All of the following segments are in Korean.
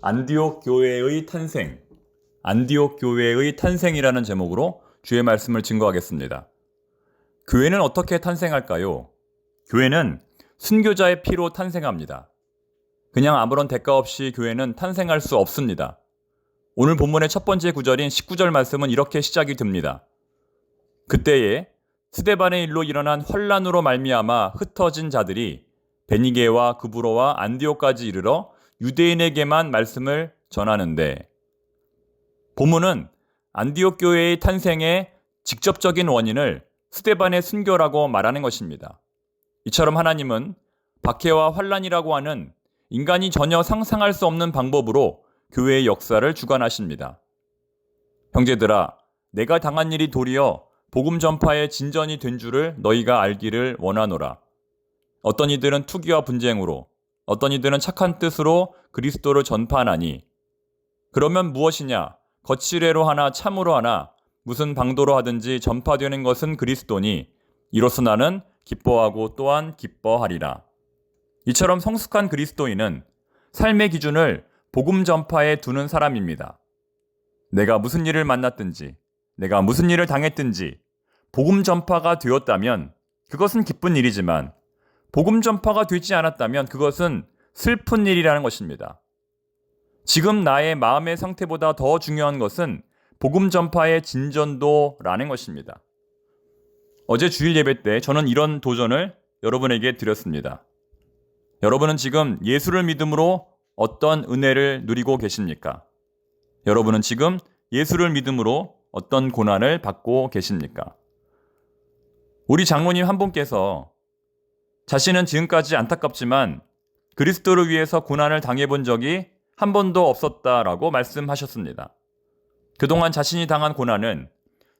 안디옥 교회의 탄생, 안디옥 교회의 탄생이라는 제목으로 주의 말씀을 증거하겠습니다. 교회는 어떻게 탄생할까요? 교회는 순교자의 피로 탄생합니다. 그냥 아무런 대가 없이 교회는 탄생할 수 없습니다. 오늘 본문의 첫 번째 구절인 19절 말씀은 이렇게 시작이 됩니다. 그때에 스데반의 일로 일어난 환란으로 말미암아 흩어진 자들이 베니게와 그브로와 안디옥까지 이르러 유대인에게만 말씀을 전하는데, 본문은 안디옥 교회의 탄생의 직접적인 원인을 스데반의 순교라고 말하는 것입니다. 이처럼 하나님은 박해와 환란이라고 하는 인간이 전혀 상상할 수 없는 방법으로 교회의 역사를 주관하십니다. 형제들아, 내가 당한 일이 도리어 복음 전파의 진전이 된 줄을 너희가 알기를 원하노라. 어떤 이들은 투기와 분쟁으로, 어떤 이들은 착한 뜻으로 그리스도를 전파하나니, 그러면 무엇이냐? 거칠애로 하나 참으로 하나 무슨 방도로 하든지 전파되는 것은 그리스도니, 이로써 나는 기뻐하고 또한 기뻐하리라. 이처럼 성숙한 그리스도인은 삶의 기준을 복음 전파에 두는 사람입니다. 내가 무슨 일을 만났든지, 내가 무슨 일을 당했든지 복음 전파가 되었다면 그것은 기쁜 일이지만, 복음 전파가 되지 않았다면 그것은 슬픈 일이라는 것입니다. 지금 나의 마음의 상태보다 더 중요한 것은 복음 전파의 진전도라는 것입니다. 어제 주일 예배 때 저는 이런 도전을 여러분에게 드렸습니다. 여러분은 지금 예수를 믿음으로 어떤 은혜를 누리고 계십니까? 여러분은 지금 예수를 믿음으로 어떤 고난을 받고 계십니까? 우리 장로님 한 분께서 자신은 지금까지 안타깝지만 그리스도를 위해서 고난을 당해본 적이 한 번도 없었다라고 말씀하셨습니다. 그동안 자신이 당한 고난은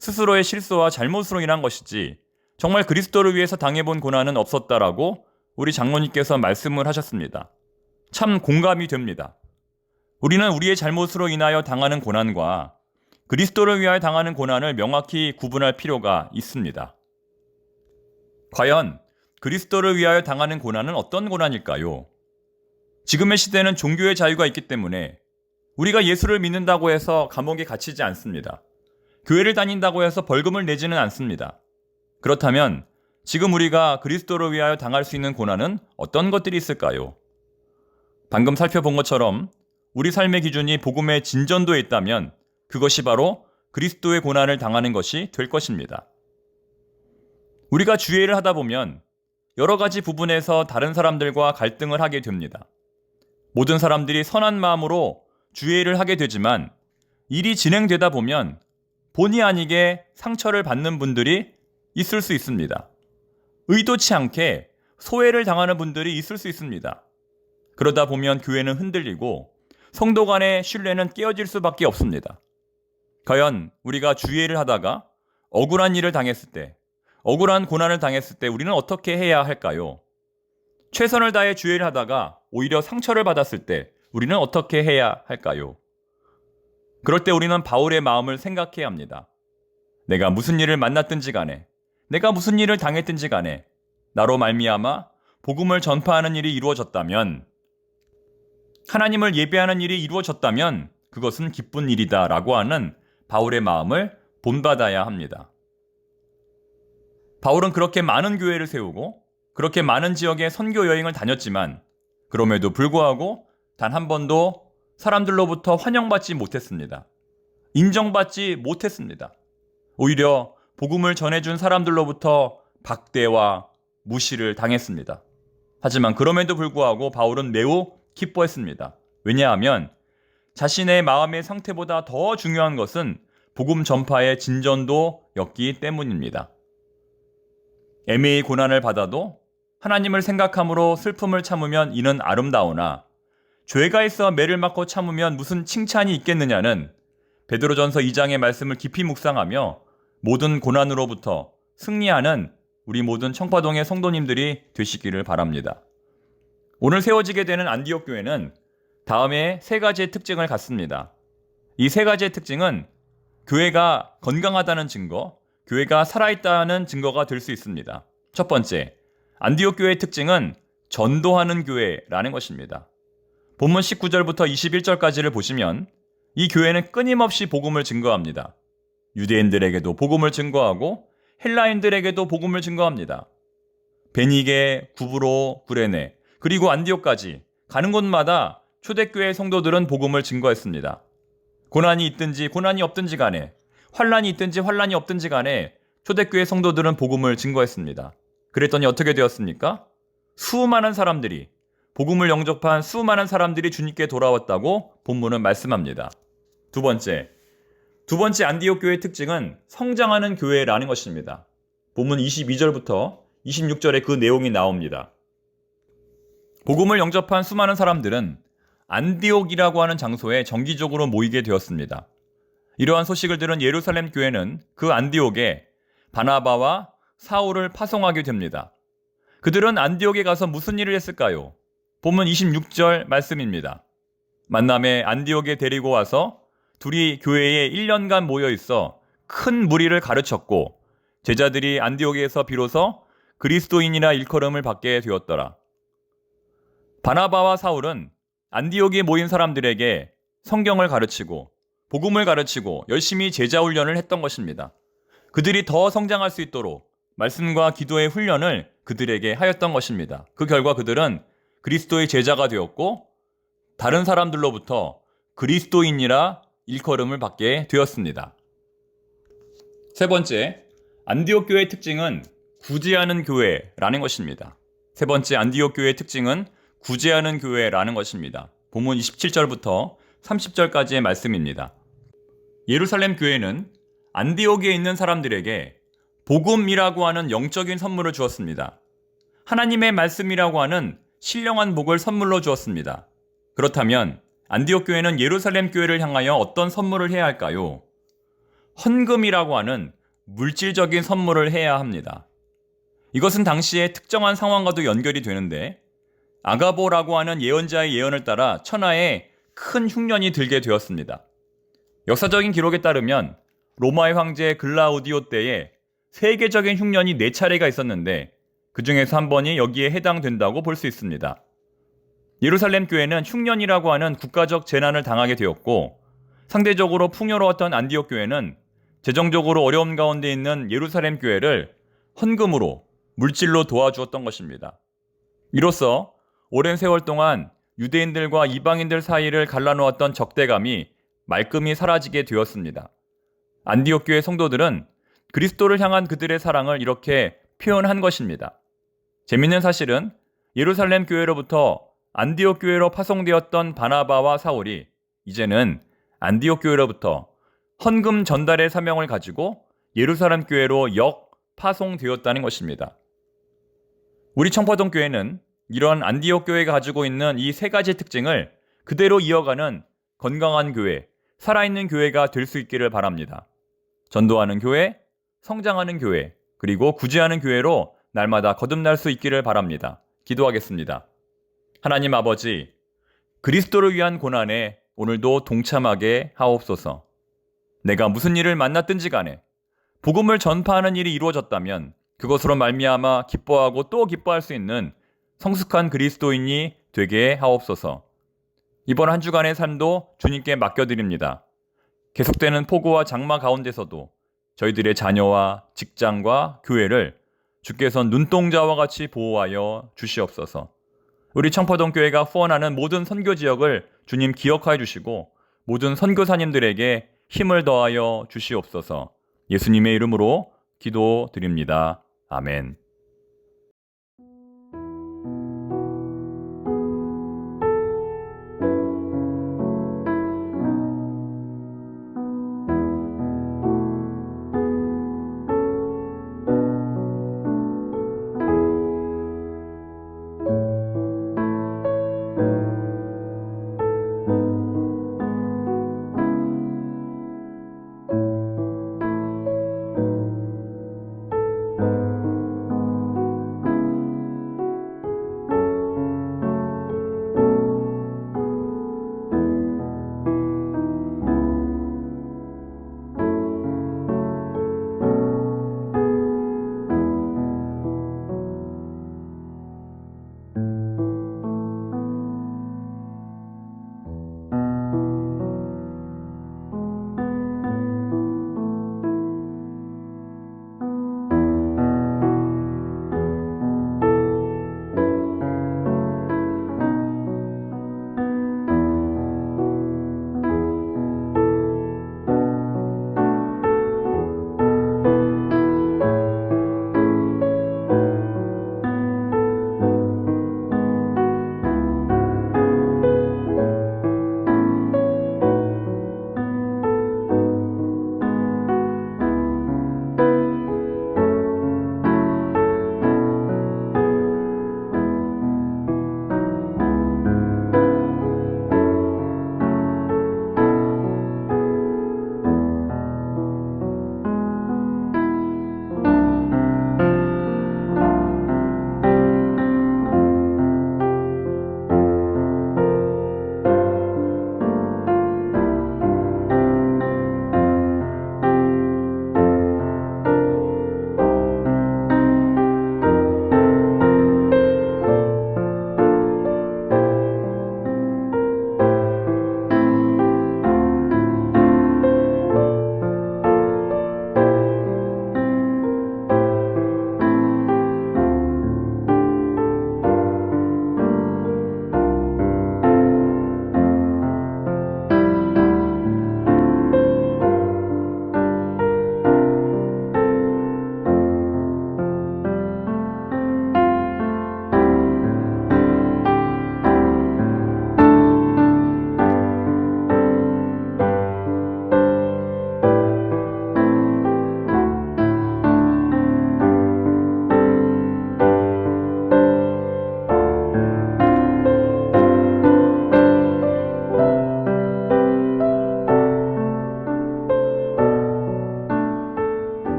스스로의 실수와 잘못으로 인한 것이지 정말 그리스도를 위해서 당해본 고난은 없었다라고 우리 장로님께서 말씀을 하셨습니다. 참 공감이 됩니다. 우리는 우리의 잘못으로 인하여 당하는 고난과 그리스도를 위하여 당하는 고난을 명확히 구분할 필요가 있습니다. 과연 그리스도를 위하여 당하는 고난은 어떤 고난일까요? 지금의 시대는 종교의 자유가 있기 때문에 우리가 예수를 믿는다고 해서 감옥에 갇히지 않습니다. 교회를 다닌다고 해서 벌금을 내지는 않습니다. 그렇다면 지금 우리가 그리스도를 위하여 당할 수 있는 고난은 어떤 것들이 있을까요? 방금 살펴본 것처럼 우리 삶의 기준이 복음의 진전도에 있다면 그것이 바로 그리스도의 고난을 당하는 것이 될 것입니다. 우리가 주의를 하다 보면 여러 가지 부분에서 다른 사람들과 갈등을 하게 됩니다. 모든 사람들이 선한 마음으로 주의를 하게 되지만 일이 진행되다 보면 본의 아니게 상처를 받는 분들이 있을 수 있습니다. 의도치 않게 소외를 당하는 분들이 있을 수 있습니다. 그러다 보면 교회는 흔들리고 성도 간의 신뢰는 깨어질 수밖에 없습니다. 과연 우리가 주의를 하다가 억울한 일을 당했을 때, 억울한 고난을 당했을 때 우리는 어떻게 해야 할까요? 최선을 다해 주의를 하다가 오히려 상처를 받았을 때 우리는 어떻게 해야 할까요? 그럴 때 우리는 바울의 마음을 생각해야 합니다. 내가 무슨 일을 만났든지 간에, 내가 무슨 일을 당했든지 간에 나로 말미암아 복음을 전파하는 일이 이루어졌다면, 하나님을 예배하는 일이 이루어졌다면 그것은 기쁜 일이다 라고 하는 바울의 마음을 본받아야 합니다. 바울은 그렇게 많은 교회를 세우고 그렇게 많은 지역에 선교 여행을 다녔지만 그럼에도 불구하고 단 한 번도 사람들로부터 환영받지 못했습니다. 인정받지 못했습니다. 오히려 복음을 전해준 사람들로부터 박대와 무시를 당했습니다. 하지만 그럼에도 불구하고 바울은 매우 기뻐했습니다. 왜냐하면 자신의 마음의 상태보다 더 중요한 것은 복음 전파의 진전도였기 때문입니다. 애매히 고난을 받아도 하나님을 생각함으로 슬픔을 참으면 이는 아름다우나 죄가 있어 매를 맞고 참으면 무슨 칭찬이 있겠느냐는 베드로전서 2장의 말씀을 깊이 묵상하며 모든 고난으로부터 승리하는 우리 모든 청파동의 성도님들이 되시기를 바랍니다. 오늘 세워지게 되는 안디옥 교회는 다음에 세 가지의 특징을 갖습니다. 이 세 가지의 특징은 교회가 건강하다는 증거, 교회가 살아있다는 증거가 될 수 있습니다. 첫 번째, 안디옥 교회의 특징은 전도하는 교회라는 것입니다. 본문 19절부터 21절까지를 보시면 이 교회는 끊임없이 복음을 증거합니다. 유대인들에게도 복음을 증거하고 헬라인들에게도 복음을 증거합니다. 베니게, 구브로, 구레네, 그리고 안디옥까지 가는 곳마다 초대교회 성도들은 복음을 증거했습니다. 고난이 있든지 고난이 없든지 간에, 환란이 있든지 환란이 없든지 간에 초대교회 성도들은 복음을 증거했습니다. 그랬더니 어떻게 되었습니까? 수많은 사람들이, 복음을 영접한 수많은 사람들이 주님께 돌아왔다고 본문은 말씀합니다. 두 번째 안디옥 교회의 특징은 성장하는 교회라는 것입니다. 본문 22절부터 26절에 그 내용이 나옵니다. 복음을 영접한 수많은 사람들은 안디옥이라고 하는 장소에 정기적으로 모이게 되었습니다. 이러한 소식을 들은 예루살렘 교회는 그 안디옥에 바나바와 사울을 파송하게 됩니다. 그들은 안디옥에 가서 무슨 일을 했을까요? 본문 26절 말씀입니다. 만남에 안디옥에 데리고 와서 둘이 교회에 1년간 모여 있어 큰 무리를 가르쳤고 제자들이 안디옥에서 비로소 그리스도인이라 일컬음을 받게 되었더라. 바나바와 사울은 안디옥에 모인 사람들에게 성경을 가르치고 복음을 가르치고 열심히 제자 훈련을 했던 것입니다. 그들이 더 성장할 수 있도록 말씀과 기도의 훈련을 그들에게 하였던 것입니다. 그 결과 그들은 그리스도의 제자가 되었고 다른 사람들로부터 그리스도인이라 일컬음을 받게 되었습니다. 세 번째, 안디옥 교회의 특징은 구제하는 교회라는 것입니다. 세 번째 안디옥 교회의 특징은 구제하는 교회라는 것입니다. 본문 27절부터 30절까지의 말씀입니다. 예루살렘 교회는 안디옥에 있는 사람들에게 복음이라고 하는 영적인 선물을 주었습니다. 하나님의 말씀이라고 하는 신령한 복을 선물로 주었습니다. 그렇다면 안디옥 교회는 예루살렘 교회를 향하여 어떤 선물을 해야 할까요? 헌금이라고 하는 물질적인 선물을 해야 합니다. 이것은 당시의 특정한 상황과도 연결이 되는데 아가보라고 하는 예언자의 예언을 따라 천하에 큰 흉년이 들게 되었습니다. 역사적인 기록에 따르면 로마의 황제 글라우디오 때에 세계적인 흉년이 4차례가 있었는데 그 중에서 한 번이 여기에 해당된다고 볼 수 있습니다. 예루살렘 교회는 흉년이라고 하는 국가적 재난을 당하게 되었고 상대적으로 풍요로웠던 안디옥 교회는 재정적으로 어려움 가운데 있는 예루살렘 교회를 헌금으로 물질로 도와주었던 것입니다. 이로써 오랜 세월 동안 유대인들과 이방인들 사이를 갈라놓았던 적대감이 말끔히 사라지게 되었습니다. 안디옥 교회 성도들은 그리스도를 향한 그들의 사랑을 이렇게 표현한 것입니다. 재밌는 사실은 예루살렘 교회로부터 안디옥 교회로 파송되었던 바나바와 사울이 이제는 안디옥 교회로부터 헌금 전달의 사명을 가지고 예루살렘 교회로 파송되었다는 것입니다. 우리 청포동 교회는 이런 안디옥 교회가 가지고 있는 이 세 가지 특징을 그대로 이어가는 건강한 교회, 살아있는 교회가 될 수 있기를 바랍니다. 전도하는 교회, 성장하는 교회, 그리고 구제하는 교회로 날마다 거듭날 수 있기를 바랍니다. 기도하겠습니다. 하나님 아버지, 그리스도를 위한 고난에 오늘도 동참하게 하옵소서. 내가 무슨 일을 만났든지 간에 복음을 전파하는 일이 이루어졌다면 그것으로 말미암아 기뻐하고 또 기뻐할 수 있는 성숙한 그리스도인이 되게 하옵소서. 이번 한 주간의 삶도 주님께 맡겨드립니다. 계속되는 폭우와 장마 가운데서도 저희들의 자녀와 직장과 교회를 주께서 눈동자와 같이 보호하여 주시옵소서. 우리 청포동 교회가 후원하는 모든 선교 지역을 주님 기억하여 주시고 모든 선교사님들에게 힘을 더하여 주시옵소서. 예수님의 이름으로 기도드립니다. 아멘.